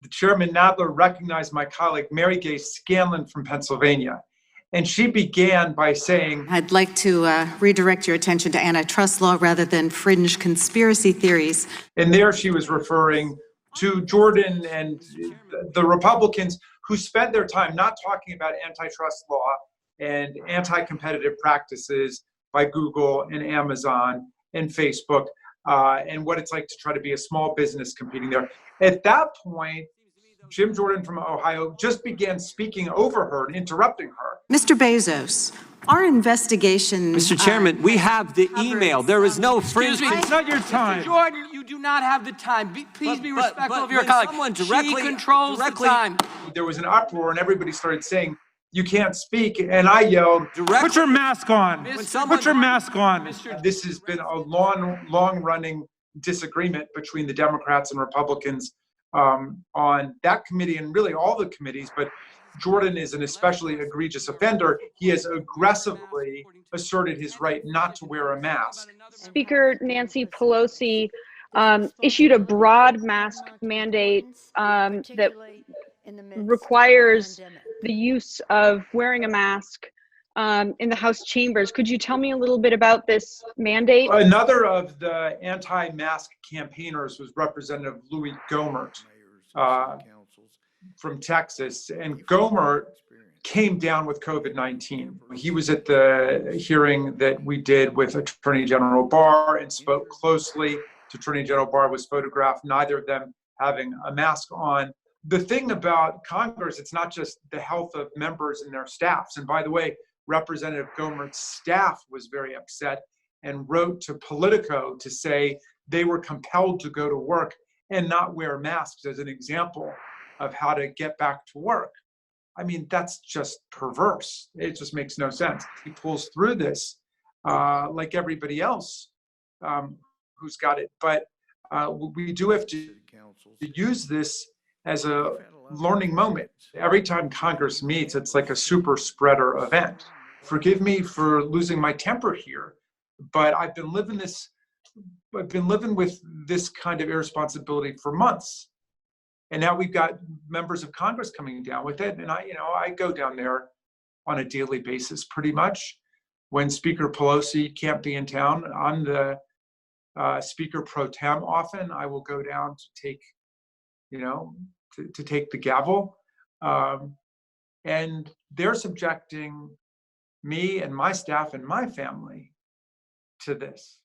the Chairman Nadler recognized my colleague, Mary Gay Scanlon from Pennsylvania. And she began by saying, I'd like to redirect your attention to antitrust law rather than fringe conspiracy theories. And there she was referring to Jordan and the Republicans who spent their time not talking about antitrust law and anti-competitive practices by Google and Amazon and Facebook, and what it's like to try to be a small business competing there. At that point, Jim Jordan from Ohio just began speaking over her and interrupting her. Mr. Bezos, our investigation... Mr. Chairman, we have the email. There is no fringe... Excuse me, It's not your time. Mr. Jordan, you do not have the time. Please be respectful of your colleague. Someone directly, She controls the time. There was an uproar and everybody started saying, you can't speak. And I yelled, Put your mask on. Put your mask on. This has been a long-running disagreement between the Democrats and Republicans on that committee and really all the committees, but Jordan is an especially egregious offender. He has aggressively asserted his right not to wear a mask. Speaker Nancy Pelosi issued a broad mask mandate that requires the use of wearing a mask in the House chambers. Could you tell me a little bit about this mandate? Another of the anti-mask campaigners was Representative Louie Gohmert from Texas. And Gohmert came down with COVID-19. He was at the hearing that we did with Attorney General Barr and spoke closely to Attorney General Barr, was photographed, neither of them having a mask on. The thing about Congress, it's not just the health of members and their staffs. And by the way, Representative Gohmert's staff was very upset and wrote to Politico to say they were compelled to go to work and not wear masks as an example of how to get back to work. I mean, that's just perverse. It just makes no sense. He pulls through this like everybody else who's got it. But we do have to use this as a learning moment. Every time Congress meets, it's like a super spreader event. Forgive me for losing my temper here, but I've been living with this kind of irresponsibility for months. And now we've got members of Congress coming down with it. And I go down there on a daily basis, pretty much. When Speaker Pelosi can't be in town, I'm the Speaker pro tem often. I will go down to take, to take the gavel. And they're subjecting me and my staff and my family to this.